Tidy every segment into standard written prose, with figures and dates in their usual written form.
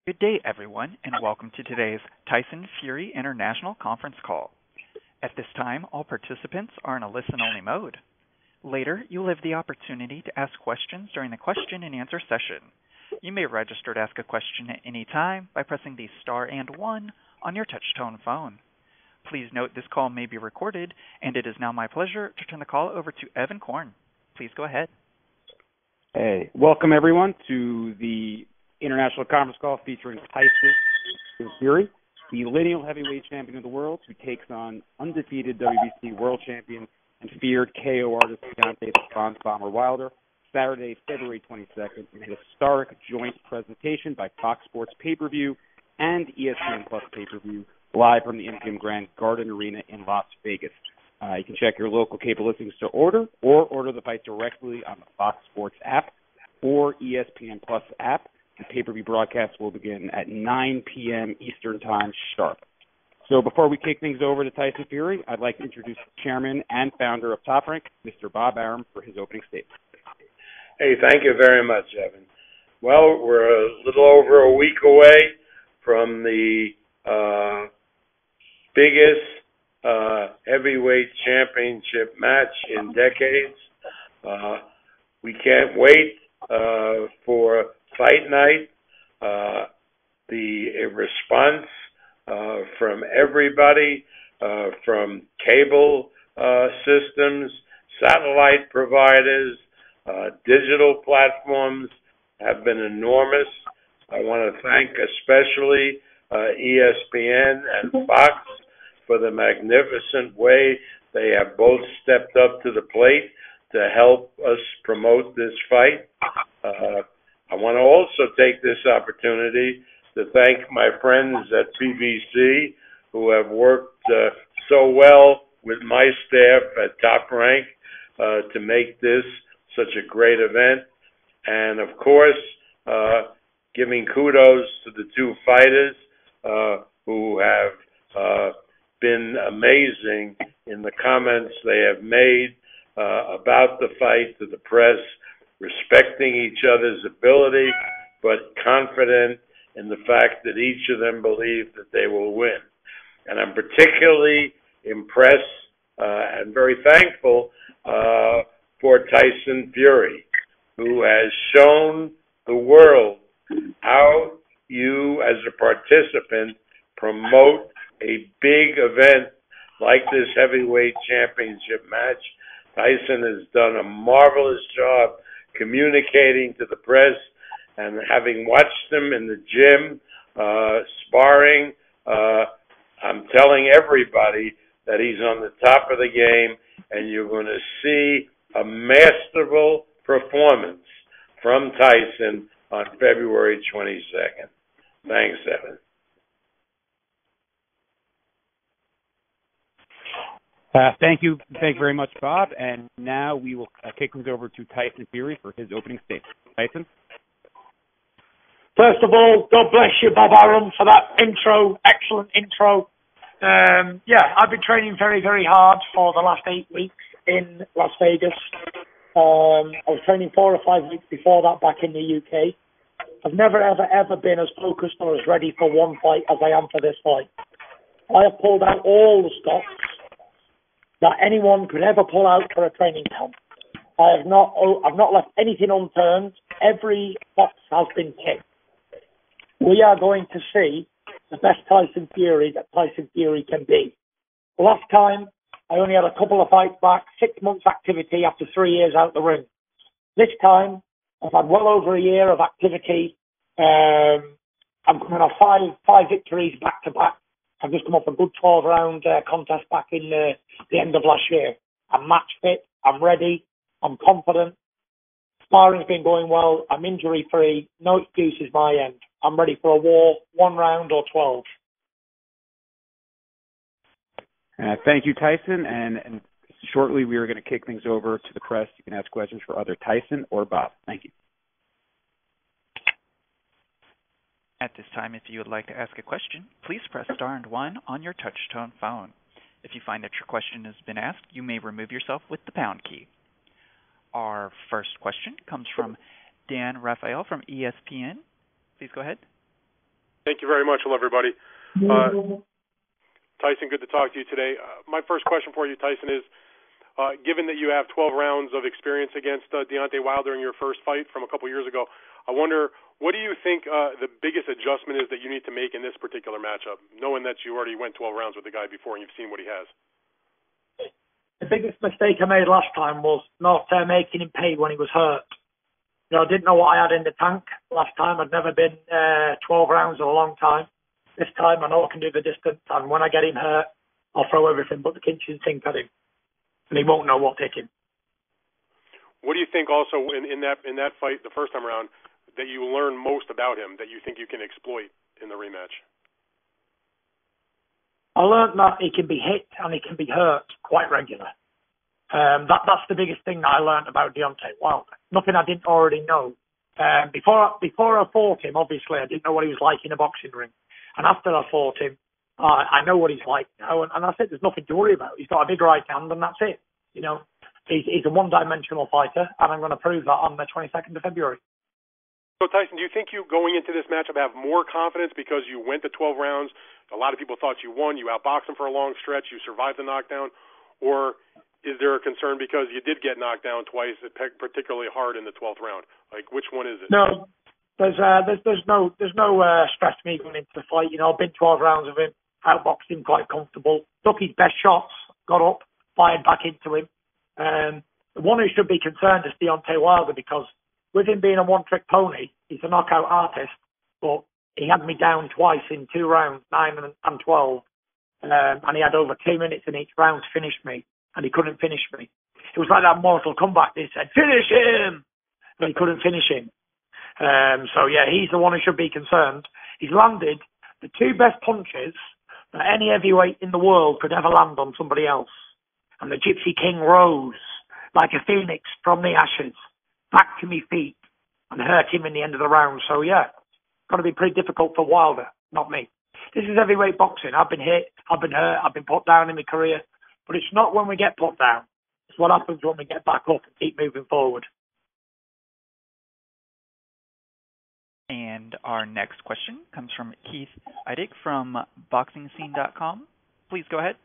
Good day, everyone, and welcome to today's Tyson Fury International conference call. At this time, all participants are in a listen-only mode. Later, you will have the opportunity to ask questions during the question and answer session. You may register to ask a question at any time by pressing the star and 1 on your touch-tone phone. Please note this call may be recorded, and it is now my pleasure to turn the call over to Evan Korn. Please go ahead. Hey, welcome everyone to the international conference call featuring Tyson Fury, the lineal heavyweight champion of the world, who takes on undefeated WBC world champion and feared KO artist Deontay the Bronze Bomber Wilder, Saturday, February 22nd, in a historic joint presentation by Fox Sports Pay-Per-View and ESPN Plus Pay-Per-View, live from the MGM Grand Garden Arena in Las Vegas. You can check your local cable listings to order, or order the fight directly on the Fox Sports app or ESPN Plus app. The pay-per-view broadcast will begin at 9 p.m. Eastern Time sharp. So before we kick things over to Tyson Fury, I'd like to introduce the chairman and founder of Top Rank, Mr. Bob Arum, for his opening statement. Hey, thank you very much, Evan. Well, we're a little over a week away from the biggest heavyweight championship match in decades. We can't wait for fight night. The response from everybody, from cable systems, satellite providers, digital platforms, have been enormous. I want to thank especially ESPN and Fox for the magnificent way they have both stepped up to the plate to help us promote this fight. I want to also take this opportunity to thank my friends at PBC who have worked so well with my staff at Top Rank to make this such a great event. And, of course, giving kudos to the two fighters who have been amazing in the comments they have made about the fight to the press, respecting each other's ability, but confident in the fact that each of them believe that they will win. And I'm particularly impressed and very thankful for Tyson Fury, who has shown the world how you, as a participant, promote a big event like this heavyweight championship match. Tyson has done a marvelous job communicating to the press, and having watched him in the gym sparring, I'm telling everybody that he's on the top of the game, and you're going to see a masterful performance from Tyson on February 22nd. Thanks, Evan. Thank you very much, Bob. And now we will kick things over to Tyson Fury for his opening statement. Tyson? First of all, God bless you, Bob Arum, for that intro. Excellent intro. I've been training very, very hard for the last 8 weeks in Las Vegas. I was training 4 or 5 weeks before that back in the UK. I've never, ever been as focused or as ready for one fight as I am for this fight. I have pulled out all the stops that anyone could ever pull out for a training camp. I've not left anything unturned. Every box has been ticked. We are going to see the best Tyson Fury that Tyson Fury can be. The last time, I only had a couple of fights back, 6 months activity after 3 years out the ring. This time, I've had well over a year of activity. I'm coming off five victories back to back. I've just come off a good 12-round contest back in the end of last year. I'm match fit. I'm ready. I'm confident. Sparring's been going well. I'm injury-free. No excuses my end. I'm ready for a war, 1 round or 12. Thank you, Tyson. And shortly we are going to kick things over to the press. You can ask questions for either Tyson or Bob. Thank you. At this time, if you would like to ask a question, please press star and 1 on your touch-tone phone. If you find that your question has been asked, you may remove yourself with the pound key. Our first question comes from Dan Rafael from ESPN. Please go ahead. Thank you very much. Hello, everybody. Tyson, good to talk to you today. My first question for you, Tyson, is given that you have 12 rounds of experience against Deontay Wilder in your first fight from a couple years ago, I wonder, what do you think the biggest adjustment is that you need to make in this particular matchup, knowing that you already went 12 rounds with the guy before and you've seen what he has? The biggest mistake I made last time was not making him pay when he was hurt. I didn't know what I had in the tank last time. I'd never been 12 rounds in a long time. This time I know I can do the distance, and when I get him hurt, I'll throw everything but the kitchen sink at him, and he won't know what hit him. What do you think also in that fight the first time around that you learn most about him that you think you can exploit in the rematch? I learned that he can be hit and he can be hurt quite regular. That's the biggest thing that I learned about Deontay Wilder. Nothing I didn't already know. Before I fought him, obviously, I didn't know what he was like in a boxing ring. And after I fought him, I know what he's like now. And I said there's nothing to worry about. He's got a big right hand and that's it. He's a one-dimensional fighter, and I'm going to prove that on the 22nd of February. So, Tyson, do you think you, going into this matchup, have more confidence because you went to 12 rounds? A lot of people thought you won. You outboxed him for a long stretch. You survived the knockdown. Or is there a concern because you did get knocked down twice, particularly hard in the 12th round? Like, which one is it? No, there's no stress to me going into the fight. I've been 12 rounds of him, outboxed him quite comfortable, took his best shots, got up, fired back into him. The one who should be concerned is Deontay Wilder, because with him being a one-trick pony, he's a knockout artist, but he had me down twice in 2 rounds, 9 and 12, and he had over 2 minutes in each round to finish me, and he couldn't finish me. It was like that Mortal Kombat. They said, finish him! And he couldn't finish him. He's the one who should be concerned. He's landed the 2 best punches that any heavyweight in the world could ever land on somebody else. And the Gypsy King rose like a phoenix from the ashes, back to me feet, and hurt him in the end of the round. So, got to be pretty difficult for Wilder, not me. This is heavyweight boxing. I've been hit, I've been hurt, I've been put down in my career. But it's not when we get put down. It's what happens when we get back up and keep moving forward. And our next question comes from Keith Eidig from BoxingScene.com. Please go ahead.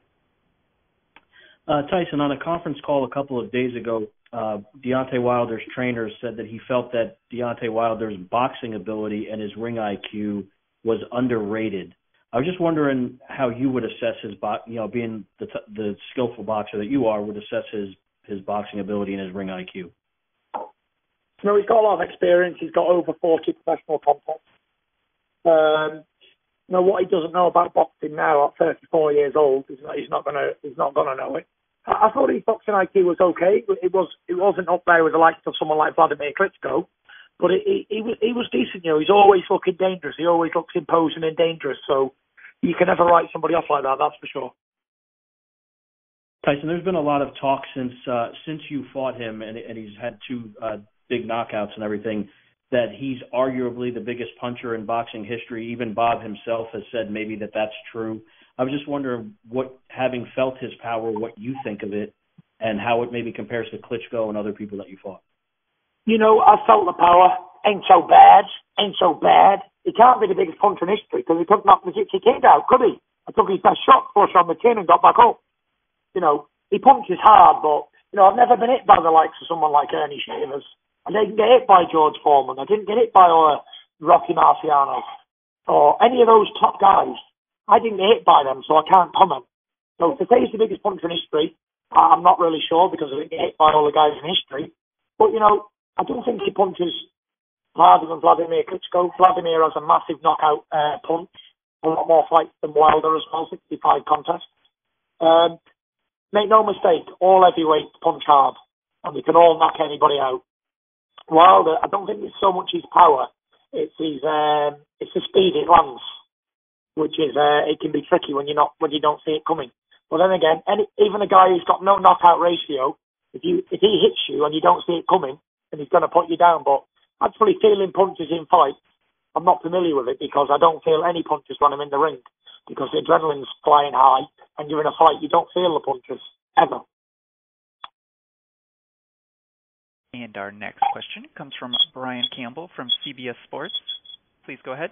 Tyson, on a conference call a couple of days ago, Deontay Wilder's trainer said that he felt that Deontay Wilder's boxing ability and his ring IQ was underrated. I was just wondering how you would assess his, being the skillful boxer that you are, would assess his boxing ability and his ring IQ. He's got a lot of experience. He's got over 40 professional contests. What he doesn't know about boxing now at 34 years old, he's not gonna know it. I thought his boxing IQ was okay. It wasn't up there with the likes of someone like Vladimir Klitschko, but he was decent. He's always looking dangerous. He always looks imposing and dangerous. So you can never write somebody off like that. That's for sure. Tyson, there's been a lot of talk since you fought him, and he's had 2 big knockouts and everything, that he's arguably the biggest puncher in boxing history. Even Bob himself has said maybe that's true. I was just wondering, having felt his power, what you think of it, and how it maybe compares to Klitschko and other people that you fought. I felt the power. Ain't so bad. He can't be the biggest puncher in history because he couldn't knock the Gypsy King out, could he? I took his best shot, flush on the chin and got back up. He punches hard, but, I've never been hit by the likes of someone like Ernie Shavers. I didn't get hit by George Foreman. I didn't get hit by Rocky Marciano or any of those top guys. I didn't get hit by them, so I can't comment. So to say he's the biggest puncher in history, I'm not really sure because I didn't get hit by all the guys in history. But, I don't think he punches harder than Vladimir Klitschko. Vladimir has a massive knockout punch, a lot more fights than Wilder as well, 65 contests. Make no mistake, all heavyweights punch hard, and we can all knock anybody out. Wilder, I don't think it's so much his power, it's the speed it lands, which is it can be tricky when you don't see it coming. But then again, even a guy who's got no knockout ratio, if he hits you and you don't see it coming, then he's going to put you down. But actually feeling punches in fights, I'm not familiar with it because I don't feel any punches when I'm in the ring because the adrenaline's flying high and you're in a fight, you don't feel the punches, ever. And our next question comes from Brian Campbell from CBS Sports. Please go ahead.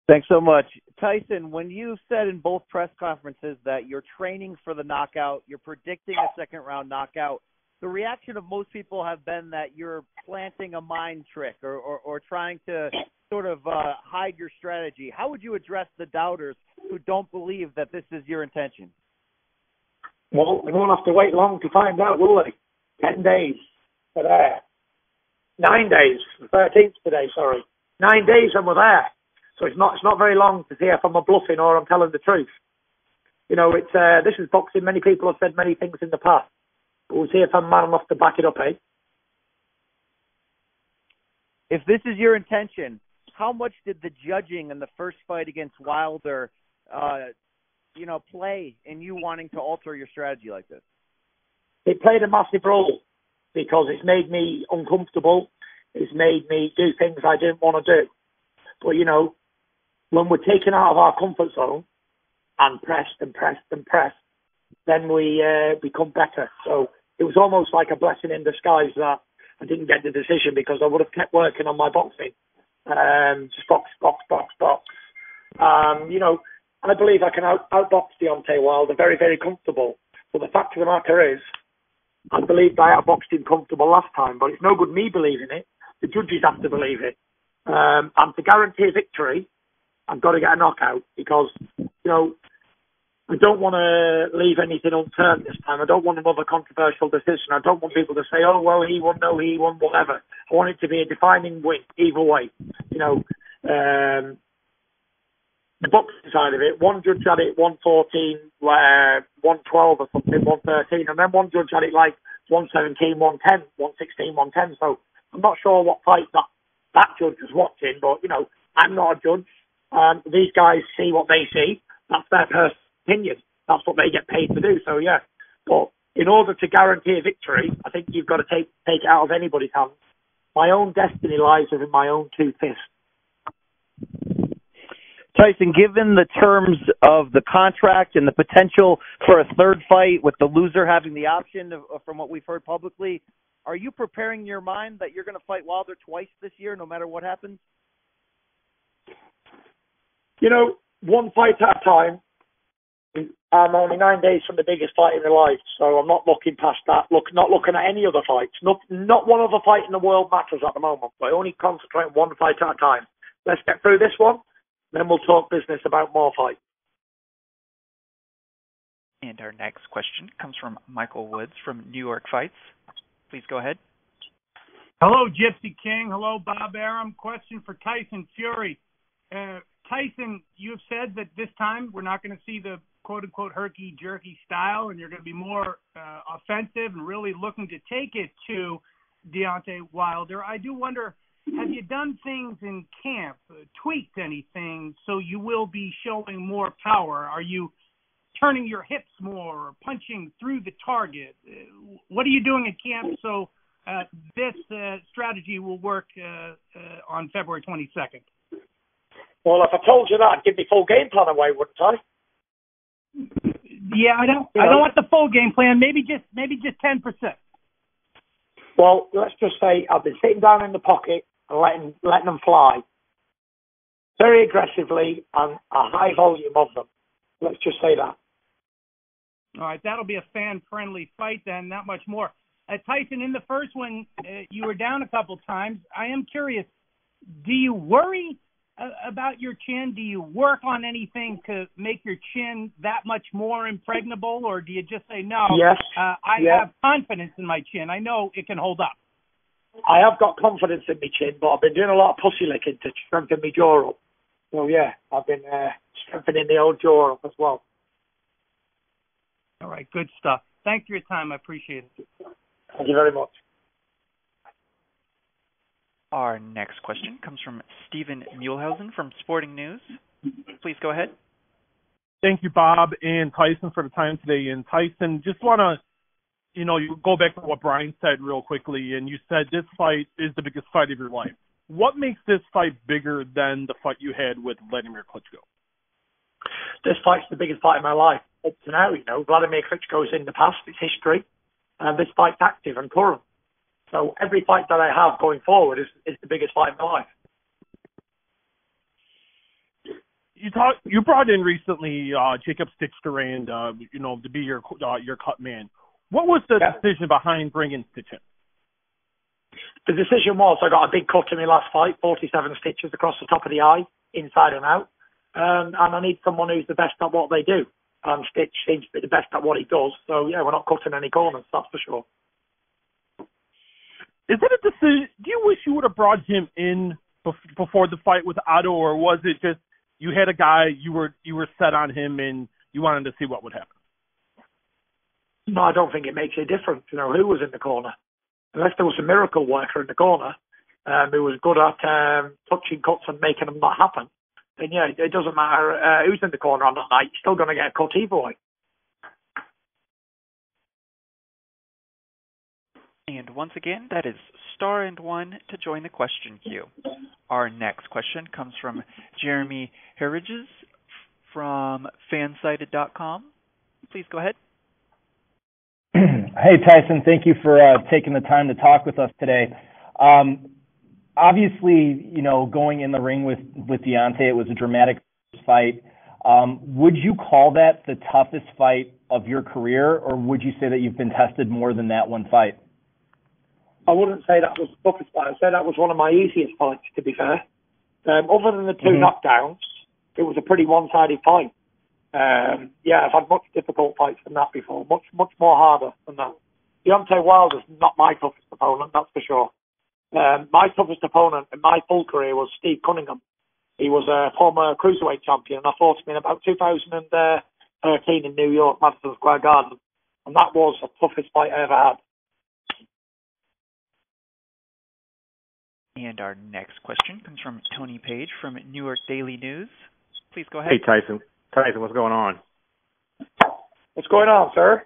Thanks so much. Tyson, when you said in both press conferences that you're training for the knockout, you're predicting a second-round knockout, the reaction of most people have been that you're planting a mind trick or trying to sort of hide your strategy. How would you address the doubters who don't believe that this is your intention? Well, we won't have to wait long to find out, will we? 10 days for there. 9 days. 13th today, sorry. 9 days and we're there. So it's not very long to see if I'm bluffing or I'm telling the truth. You know, this is boxing. Many people have said many things in the past. But we'll see if I'm man enough to back it up, eh? If this is your intention, how much did the judging in the first fight against Wilder, play in you wanting to alter your strategy like this? It played a massive role because it's made me uncomfortable. It's made me do things I didn't want to do. But, when we're taken out of our comfort zone and pressed and pressed and pressed, then we become better. So it was almost like a blessing in disguise that I didn't get the decision because I would have kept working on my boxing. Just box. I believe I can outbox Deontay Wilder very, very comfortable. But the fact of the matter is, I believed I outboxed him comfortable last time, but it's no good me believing it. The judges have to believe it. And to guarantee victory, I've got to get a knockout because, I don't want to leave anything unturned this time. I don't want another controversial decision. I don't want people to say, oh, well, he won, no, he won, whatever. I want it to be a defining win either way. The boxing side of it, one judge had it 114, 112 or something, 113, and then one judge had it like 117, 110, 116, 110. So I'm not sure what fight that judge was watching, but, I'm not a judge. These guys see what they see. That's their personal opinion. That's what they get paid to do. So, yeah. But in order to guarantee a victory, I think you've got to take it out of anybody's hands. My own destiny lies within my own two fists. Tyson, given the terms of the contract and the potential for a third fight with the loser having the option from what we've heard publicly, are you preparing in your mind that you're going to fight Wilder twice this year no matter what happens? One fight at a time. I'm only 9 days from the biggest fight in my life, so I'm not looking past that. Not looking at any other fights. Not one other fight in the world matters at the moment, but I only concentrate on one fight at a time. Let's get through this one, then we'll talk business about more fights. And our next question comes from Michael Woods from New York Fights. Please go ahead. Hello, Gypsy King. Hello, Bob Arum. Question for Tyson Fury. Tyson, you've said that this time we're not going to see the quote-unquote herky-jerky style, and you're going to be more offensive and really looking to take it to Deontay Wilder. I do wonder, have you done things in camp, tweaked anything so you will be showing more power? Are you turning your hips more or punching through the target? What are you doing in camp so this strategy will work on February 22nd? Well, if I told you that, I'd give the full game plan away, wouldn't I? Yeah, I don't want the full game plan. Maybe just 10%. Well, let's just say I've been sitting down in the pocket and letting them fly very aggressively and a high volume of them. Let's just say that. All right, that'll be a fan-friendly fight then, not much more. Tyson, in the first one, you were down a couple times. I am curious, do you worry about your chin? Do you work on anything to make your chin that much more impregnable, or do you just say, no, yes, I have confidence in my chin. I know it can hold up. I have got confidence in my chin, but I've been doing a lot of pussy licking to strengthen my jaw up. So, yeah, I've been strengthening the old jaw up as well. All right, good stuff. Thanks for your time. I appreciate it. Thank you very much. Our next question comes from Stephen Muehlhausen from Sporting News. Please go ahead. Thank you, Bob and Tyson, for the time today. And Tyson, just want to, you go back to what Brian said real quickly, and you said this fight is the biggest fight of your life. What makes this fight bigger than the fight you had with Vladimir Klitschko? This fight's the biggest fight of my life up to now. Vladimir Klitschko's in the past, it's history, and this fight's active and current. So every fight that I have going forward is the biggest fight of my life. you brought in recently Jacob Stitch-Durand, to be your cut man. What was the decision behind bringing Stitch in? The decision was I got a big cut in my last fight, 47 stitches across the top of the eye, inside and out, and I need someone who's the best at what they do. And Stitch seems to be the best at what he does, so yeah, we're not cutting any corners, that's for sure. Is it a decision? Do you wish you would have brought him in before the fight with Otto, or was it just you had a guy you were set on him and you wanted to see what would happen? No, I don't think it makes a difference, who was in the corner. Unless there was a miracle worker in the corner who was good at touching cuts and making them not happen, then yeah, it doesn't matter who's in the corner on that night. You're still going to get a cut either way. And once again, that is star and one to join the question queue. Our next question comes from Jeremy Herriges from fansided.com. Please go ahead. Hey, Tyson. Thank you for taking the time to talk with us today. Obviously, going in the ring with Deontay, it was a dramatic fight. Would you call that the toughest fight of your career, or would you say that you've been tested more than that one fight? I wouldn't say that was the toughest fight. I'd say that was one of my easiest fights, to be fair. Other than the two knockdowns, it was a pretty one-sided fight. I've had much difficult fights than that before, much more harder than that. Deontay Wilder's not my toughest opponent, that's for sure. My toughest opponent in my full career was Steve Cunningham. He was a former cruiserweight champion, and I fought him in about 2013 in New York, Madison Square Garden, and that was the toughest fight I ever had. And our next question comes from Tony Page from New York Daily News. Please go ahead. Hey, Tyson. Tyson, what's going on? What's going on, sir?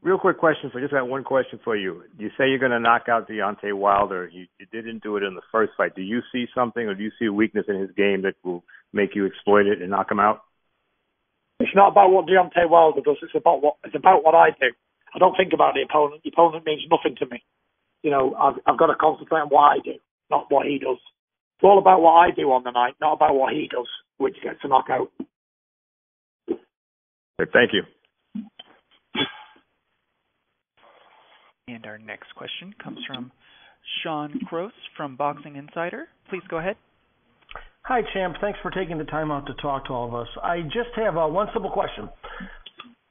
Real quick question. So I just got one question for you. You say you're going to knock out Deontay Wilder. You didn't do it in the first fight. Do you see something, or do you see a weakness in his game that will make you exploit it and knock him out? It's not about what Deontay Wilder does. It's about what I do. I don't think about the opponent. The opponent means nothing to me. I've got to concentrate on what I do, not what he does. It's all about what I do on the night, not about what he does, which gets a knockout. Thank you. And our next question comes from Sean Cross from Boxing Insider. Please go ahead. Hi, champ. Thanks for taking the time out to talk to all of us. I just have one simple question.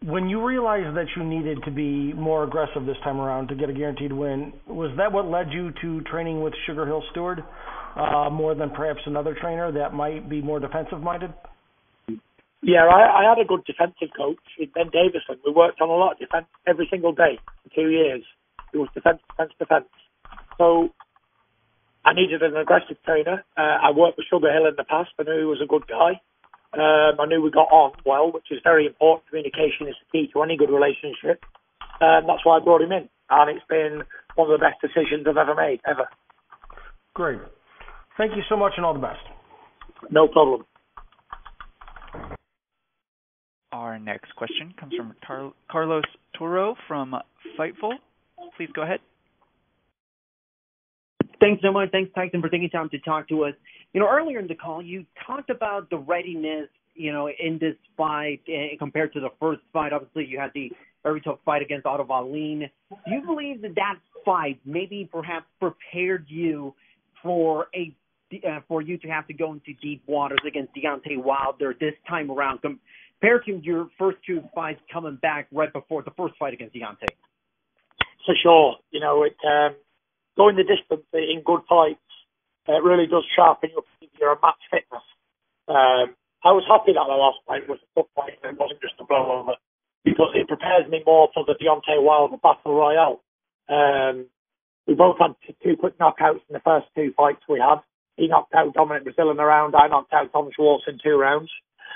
When you realized that you needed to be more aggressive this time around to get a guaranteed win, was that what led you to training with Sugar Hill Stewart more than perhaps another trainer that might be more defensive-minded? Yeah, I had a good defensive coach, Ben Davison. We worked on a lot of defense every single day for 2 years. It was defense. So I needed an aggressive trainer. I worked with Sugar Hill in the past. I knew he was a good guy. I knew we got on well, which is very important. Communication is the key to any good relationship. That's why I brought him in. And it's been one of the best decisions I've ever made, ever. Great. Thank you so much, and all the best. No problem. Our next question comes from Carlos Toro from Fightful. Please go ahead. Thanks so much. Thanks, Tyson, for taking time to talk to us. Earlier in the call, you talked about the readiness, in this fight compared to the first fight. Obviously, you had the very tough fight against Otto Wallin. Do you believe that fight maybe perhaps prepared you for you to have to go into deep waters against Deontay Wilder this time around, compared to your first two fights coming back right before the first fight against Deontay? For sure. Going the distance in good fights, it really does sharpen your match fitness. I was happy that the last fight was a tough fight and it wasn't just a blowover, because it prepares me more for the Deontay Wilder Battle Royale. We both had two quick knockouts in the first two fights we had. He knocked out Dominic Brazil in a round. I knocked out Tom Schwartz in 2 rounds.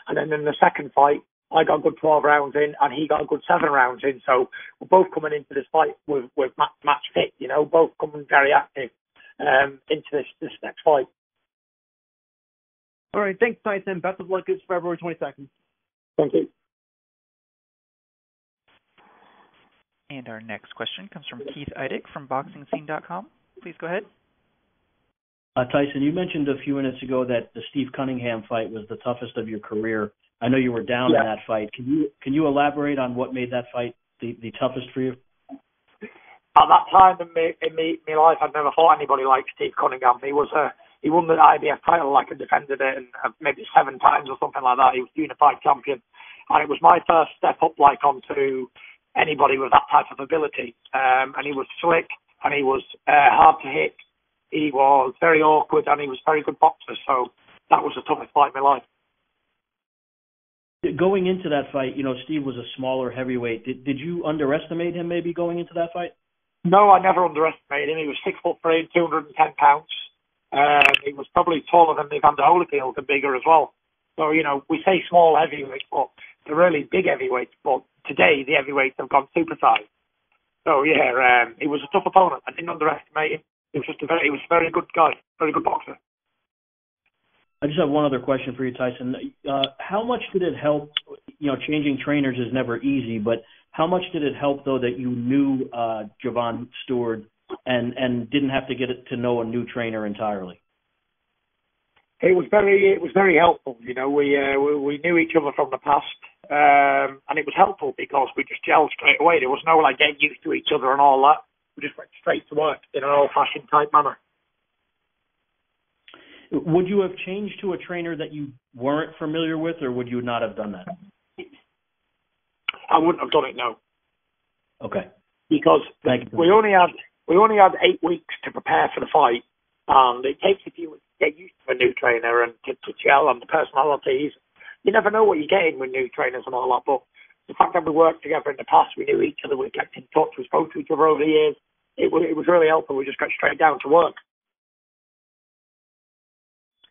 And then in the second fight, I got a good 12 rounds in, and he got a good 7 rounds in. So we're both coming into this fight with match fit, both coming very active into this next fight. All right. Thanks, Tyson. Best of luck. It's February 22nd. Thank you. And our next question comes from Keith Eidig from BoxingScene.com. Please go ahead. Tyson, you mentioned a few minutes ago that the Steve Cunningham fight was the toughest of your career. I know you were down in that fight. Can you elaborate on what made that fight the toughest for you? At that time in my life, I'd never fought anybody like Steve Cunningham. He won the IBF title, like, and defended it, and maybe 7 times or something like that. He was unified champion, and it was my first step up, like, onto anybody with that type of ability. And he was slick, and he was hard to hit. He was very awkward, and he was a very good boxer. So that was the toughest fight in my life. Going into that fight, Steve was a smaller heavyweight. Did you underestimate him maybe going into that fight? No, I never underestimated him. He was 6'3", 210 pounds. He was probably taller than Evander Holyfield and bigger as well. So, we say small heavyweights, but they're really big heavyweights. But today, the heavyweights have gone supersized. So, he was a tough opponent. I didn't underestimate him. He was a very good guy, very good boxer. I just have one other question for you, Tyson. How much did it help? Changing trainers is never easy, but how much did it help, though, that you knew Javon Stewart and didn't have to get to know a new trainer entirely? It was very helpful. We knew each other from the past, and it was helpful because we just gelled straight away. There was no getting used to each other and all that. We just went straight to work in an old-fashioned type manner. Would you have changed to a trainer that you weren't familiar with, or would you not have done that? I wouldn't have done it, no. Okay. Because we only had 8 weeks to prepare for the fight, and it takes a few weeks to get used to a new trainer and to gel on the personalities. You never know what you're getting with new trainers and all that, but the fact that we worked together in the past, we knew each other, we kept in touch, we spoke to each other over the years, it was really helpful. We just got straight down to work.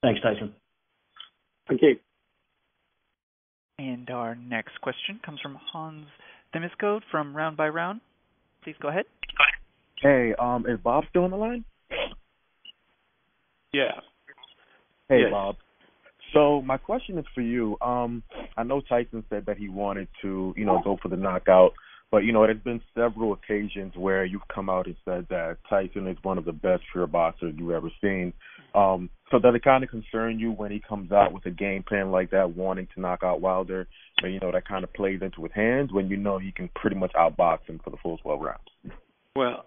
Thanks, Tyson. Thank you. And our next question comes from Hans Themisko from Round by Round. Please go ahead. Hey, is Bob still on the line? Yeah. Hey, yes. Bob. So my question is for you. I know Tyson said that he wanted to, go for the knockout, but, there's been several occasions where you've come out and said that Tyson is one of the best pure boxers you've ever seen. So does it kind of concern you when he comes out with a game plan like that, wanting to knock out Wilder, and, that kind of plays into his hands when he can pretty much outbox him for the full 12 rounds? Well,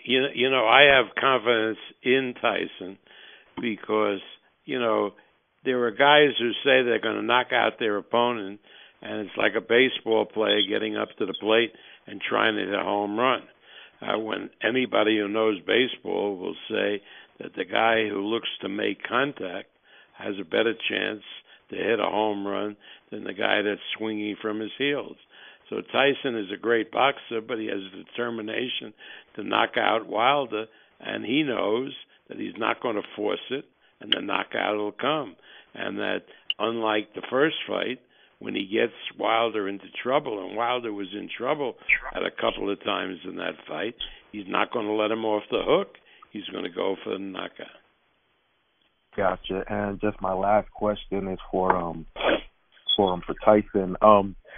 I have confidence in Tyson because, there are guys who say they're going to knock out their opponent, and it's like a baseball player getting up to the plate and trying to hit a home run. When anybody who knows baseball will say that the guy who looks to make contact has a better chance to hit a home run than the guy that's swinging from his heels. So Tyson is a great boxer, but he has a determination to knock out Wilder, and he knows that he's not going to force it, and the knockout will come. And that unlike the first fight, when he gets Wilder into trouble, and Wilder was in trouble at a couple of times in that fight, he's not going to let him off the hook. He's going to go for the knockout. Gotcha. And just my last question is for Tyson.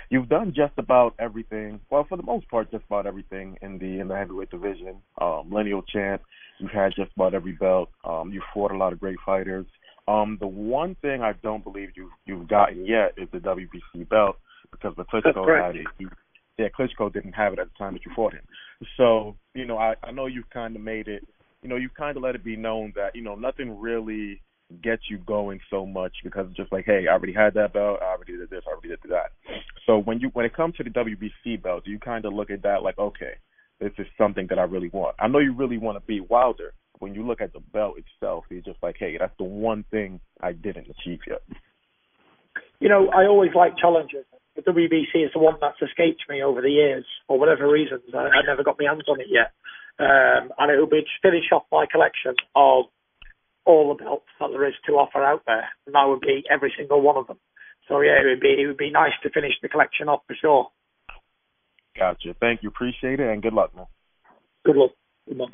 You've done just about everything. Well, for the most part, just about everything in the heavyweight division. Lineal champ. You've had just about every belt. You've fought a lot of great fighters. The one thing I don't believe you've gotten yet is the WBC belt, because the Klitschko had it. Klitschko didn't have it at the time that you fought him. So, I know you've kind of made it. You've kind of let it be known that nothing really gets you going so much, because it's just like, hey, I already had that belt, I already did this, I already did that. So when it comes to the WBC belt, do you kind of look at that like, okay, this is something that I really want? I know you really want to beat Wilder. When you look at the belt itself, you're just like, hey, that's the one thing I didn't achieve yet. I always like challenges. The WBC is the one that's escaped me over the years, for whatever reasons. I never got my hands on it yet. And it will be to finish off my collection of all the belts that there is to offer out there, and that would be every single one of them. So yeah, it would be nice to finish the collection off for sure. Gotcha. Thank you. Appreciate it, and good luck, man. Good luck. Good luck.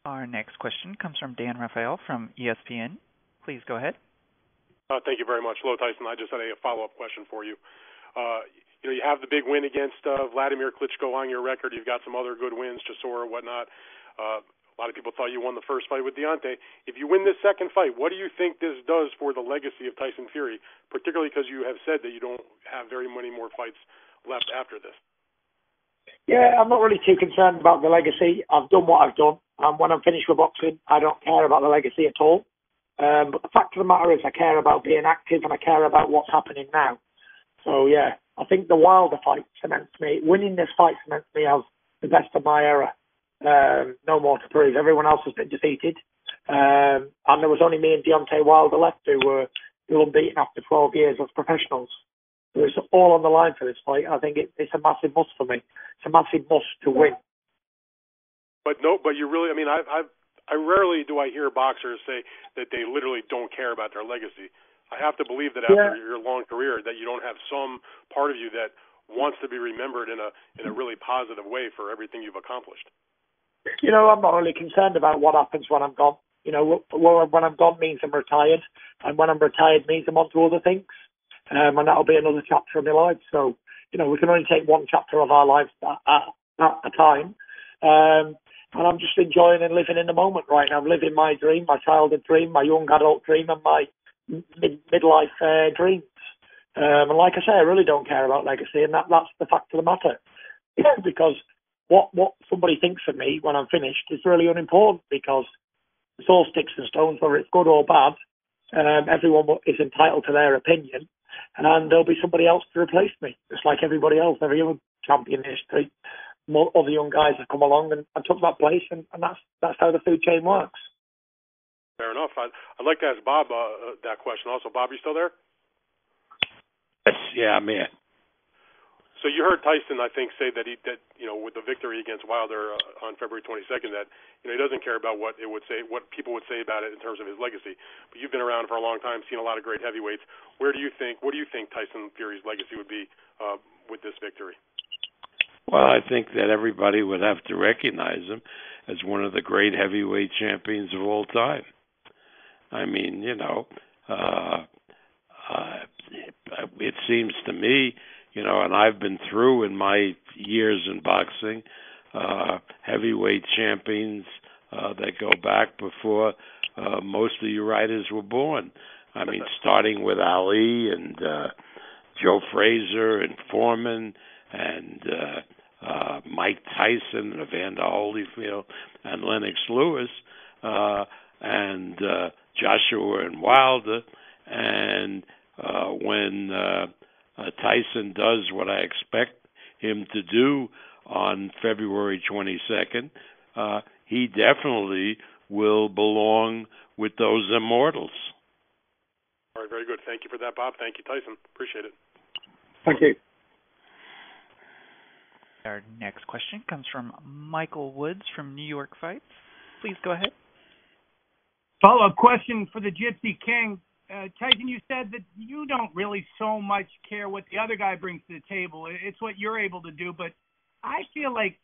Our next question comes from Dan Rafael from ESPN. Please go ahead. Thank you very much. Hello, Tyson. I just had a follow-up question for you. You have the big win against Vladimir Klitschko on your record. You've got some other good wins, Chisora, whatnot. A lot of people thought you won the first fight with Deontay. If you win this second fight, what do you think this does for the legacy of Tyson Fury, particularly because you have said that you don't have very many more fights left after this? Yeah, I'm not really too concerned about the legacy. I've done what I've done. And when I'm finished with boxing, I don't care about the legacy at all. But the fact of the matter is I care about being active and I care about what's happening now. So, yeah, I think the Wilder fight cements me. Winning this fight cements me as the best of my era. No more to prove. Everyone else has been defeated. And there was only me and Deontay Wilder left who were unbeaten after 12 years as professionals. So it's all on the line for this fight. I think it's a massive must for me. It's a massive must to win. But you really, I mean, I rarely do I hear boxers say that they literally don't care about their legacy. I have to believe that after your long career that you don't have some part of you that wants to be remembered in a really positive way for everything you've accomplished. You know, I'm not really concerned about what happens when I'm gone. You know, when I'm gone means I'm retired, and when I'm retired means I'm on to other things, and that'll be another chapter of my life. So, you know, we can only take one chapter of our lives at a time, and I'm just enjoying and living in the moment right now. I'm living my dream, my childhood dream, my young adult dream, and my midlife dreams. And like I say, I really don't care about legacy, and that's the fact of the matter. Because what somebody thinks of me when I'm finished is really unimportant, because it's all sticks and stones, whether it's good or bad. Everyone is entitled to their opinion, and there'll be somebody else to replace me, just like everybody else, every other champion in history. Other young guys have come along and took that place, and that's how the food chain works. Fair enough. I'd like to ask Bob that question also. Bob, you still there? Yes, yeah, I'm here. So you heard Tyson, I think, say that with the victory against Wilder on February 22nd, that he doesn't care about what people would say about it in terms of his legacy. But you've been around for a long time, seen a lot of great heavyweights. What do you think Tyson Fury's legacy would be with this victory? Well, I think that everybody would have to recognize him as one of the great heavyweight champions of all time. I mean, it seems to me, and I've been through in my years in boxing, heavyweight champions that go back before most of you writers were born. I mean, starting with Ali and Joe Frazier and Foreman and Mike Tyson and Evander Holyfield and Lennox Lewis and Joshua and Wilder. And when Tyson does what I expect him to do on February 22nd, he definitely will belong with those immortals. All right, very good. Thank you for that, Bob. Thank you, Tyson. Appreciate it. Thank you. Our next question comes from Michael Woods from New York Fights. Please go ahead. Follow-up question for the Gypsy King. Tyson, you said that you don't really so much care what the other guy brings to the table. It's what you're able to do. But I feel like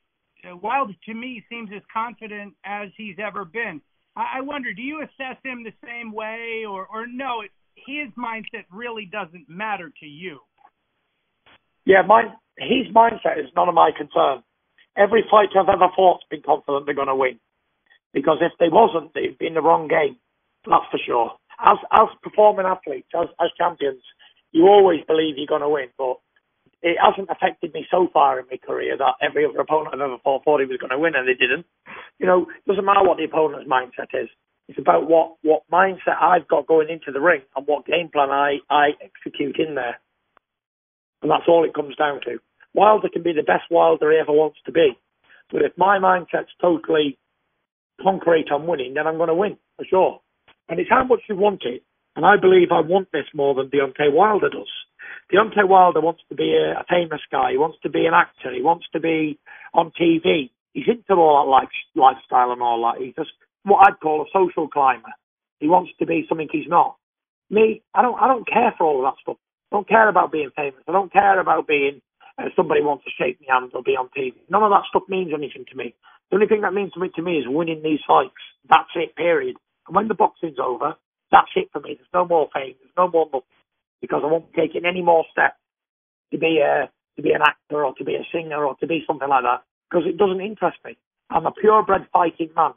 Wilder, to me, seems as confident as he's ever been. I wonder, do you assess him the same way, or no, his mindset really doesn't matter to you? Yeah, his mindset is none of my concern. Every fight I've ever fought's been confident they're going to win. Because if they wasn't, they'd be in the wrong game. That's for sure. As performing athletes, as champions, you always believe you're going to win. But it hasn't affected me so far in my career that every other opponent I've ever fought thought he was going to win, and they didn't. It doesn't matter what the opponent's mindset is. It's about what mindset I've got going into the ring and what game plan I execute in there. And that's all it comes down to. Wilder can be the best Wilder he ever wants to be. But if my mindset's totally concrete on winning, then I'm going to win, for sure. And it's how much you want it. And I believe I want this more than Deontay Wilder does. Deontay Wilder wants to be a famous guy. He wants to be an actor. He wants to be on TV. He's into all that lifestyle and all that. He's just what I'd call a social climber. He wants to be something he's not. Me, I don't care for all of that stuff. I don't care about being famous. I don't care about being somebody wants to shake my hand or be on TV. None of that stuff means anything to me. The only thing that means something to me is winning these fights. That's it, period. And when the boxing's over, that's it for me. There's no more fame. There's no more nothing. Because I won't be taking any more steps to be an actor or to be a singer or to be something like that. Because it doesn't interest me. I'm a purebred fighting man.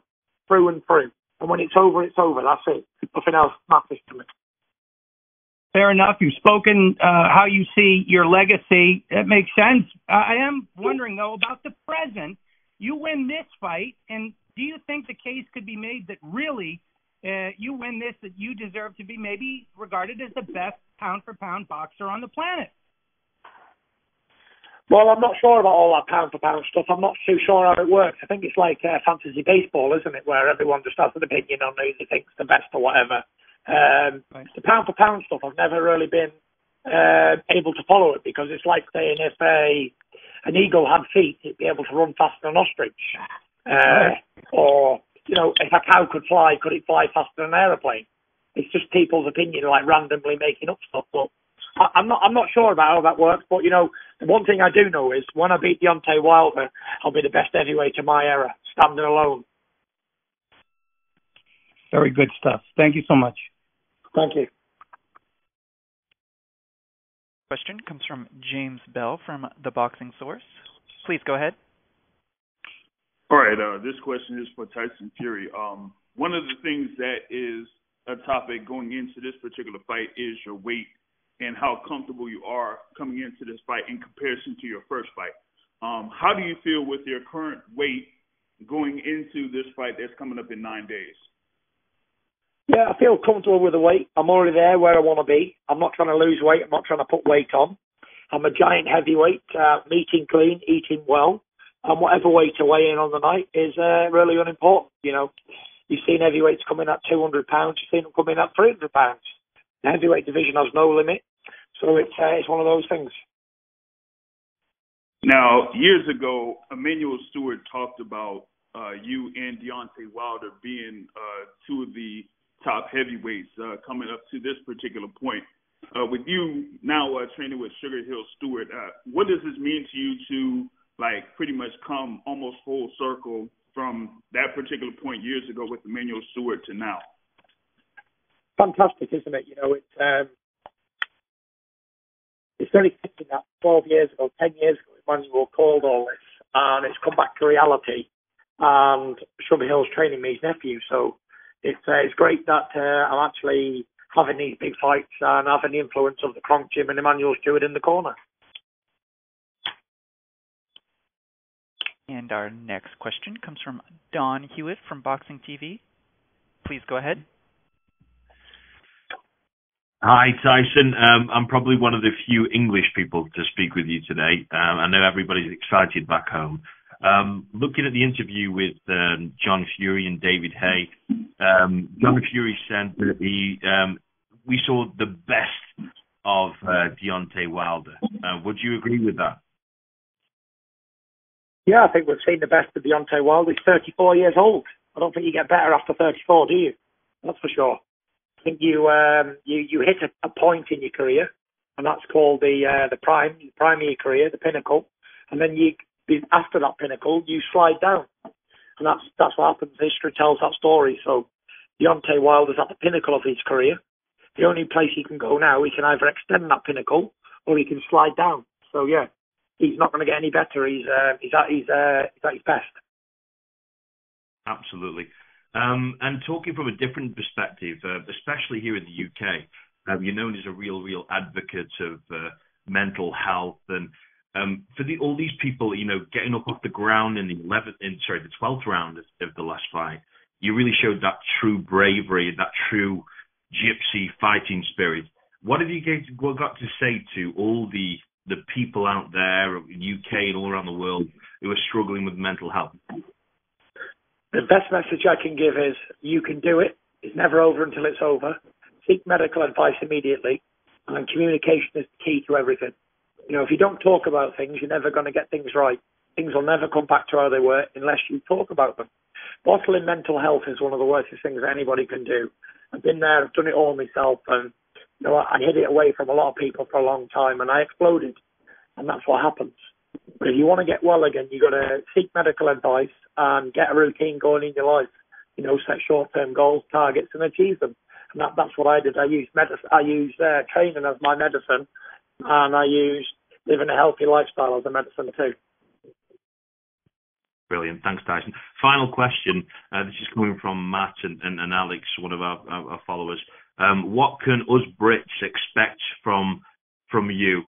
through and through. And when it's over, it's over. That's it. Nothing else matters to me. Fair enough. You've spoken how you see your legacy. It makes sense. I am wondering, though, about the present. You win this fight, and do you think the case could be made that really you win this, that you deserve to be maybe regarded as the best pound-for-pound boxer on the planet? Well, I'm not sure about all that pound-for-pound stuff. I'm not too sure how it works. I think it's like fantasy baseball, isn't it, where everyone just has an opinion on who they think's the best or whatever. The pound-for-pound stuff, I've never really been able to follow it, because it's like saying if an eagle had feet, it'd be able to run faster than an ostrich. Or, you know, if a cow could fly, could it fly faster than an aeroplane? It's just people's opinion, like randomly making up stuff. But I'm not sure about how that works. But, you know, the one thing I do know is when I beat Deontay Wilder, I'll be the best heavyweight of my era, standing alone. Very good stuff. Thank you so much. Thank you. Question comes from James Bell from the Boxing Source. Please go ahead. All right, this question is for Tyson Fury. One of the things that is a topic going into this particular fight is your weight and how comfortable you are coming into this fight in comparison to your first fight. How do you feel with your current weight going into this fight that's coming up in 9 days? Yeah, I feel comfortable with the weight. I'm already there where I want to be. I'm not trying to lose weight. I'm not trying to put weight on. I'm a giant heavyweight, eating clean, eating well. And whatever weight to weigh in on the night is really unimportant. You know, you've seen heavyweights come in at 200 pounds. You've seen them come in at 300 pounds. The heavyweight division has no limit. So it's one of those things. Now, years ago, Emmanuel Stewart talked about you and Deontay Wilder being two of the top heavyweights coming up to this particular point. With you now training with Sugar Hill Stewart, what does this mean to you to pretty much come almost full circle from that particular point years ago with Emmanuel Stewart to now? Fantastic, isn't it? You know, it's very fitting that 12 years ago, 10 years ago, Emmanuel called all this, and it's come back to reality. And Sugar Hill's training me, his nephew, so it's great that I'm actually having these big fights and having the influence of the Kronk Gym and Emmanuel Stewart in the corner. And our next question comes from Don Hewitt from Boxing TV. Please go ahead. Hi, Tyson. I'm probably one of the few English people to speak with you today. I know everybody's excited back home. Looking at the interview with John Fury and David Haye, John Fury said that we saw the best of Deontay Wilder. Would you agree with that? Yeah, I think we've seen the best of Deontay Wilder. He's 34 years old. I don't think you get better after 34, do you? That's for sure. I think you hit a point in your career, and that's called the prime of your career, the pinnacle, and then after that pinnacle, you slide down, and that's what happens. History tells that story. So Deontay Wilder's at the pinnacle of his career. The only place he can go now, he can either extend that pinnacle or he can slide down. So yeah, he's not going to get any better. He's at his best. Absolutely. And talking from a different perspective, especially here in the UK, you're known as a real advocate of mental health, and for all these people, you know, getting up off the ground in the 12th round of the last fight, you really showed that true bravery, that true gypsy fighting spirit. What have you got to say to all the people out there in the UK and all around the world who are struggling with mental health? The best message I can give is you can do it. It's never over until it's over. Seek medical advice immediately, and communication is the key to everything. You know, if you don't talk about things, you're never going to get things right. Things will never come back to how they were unless you talk about them. Bottling mental health is one of the worst things that anybody can do. I've been there, I've done it all myself, and you know, I hid it away from a lot of people for a long time, and I exploded, and that's what happens. But if you want to get well again, you've got to seek medical advice and get a routine going in your life. You know, set short-term goals, targets, and achieve them. And that's what I did. I used training as my medicine, and I used living a healthy lifestyle as a medicine too. Brilliant. Thanks, Tyson. Final question. This is coming from Matt and Alex, one of our followers. What can us Brits expect from you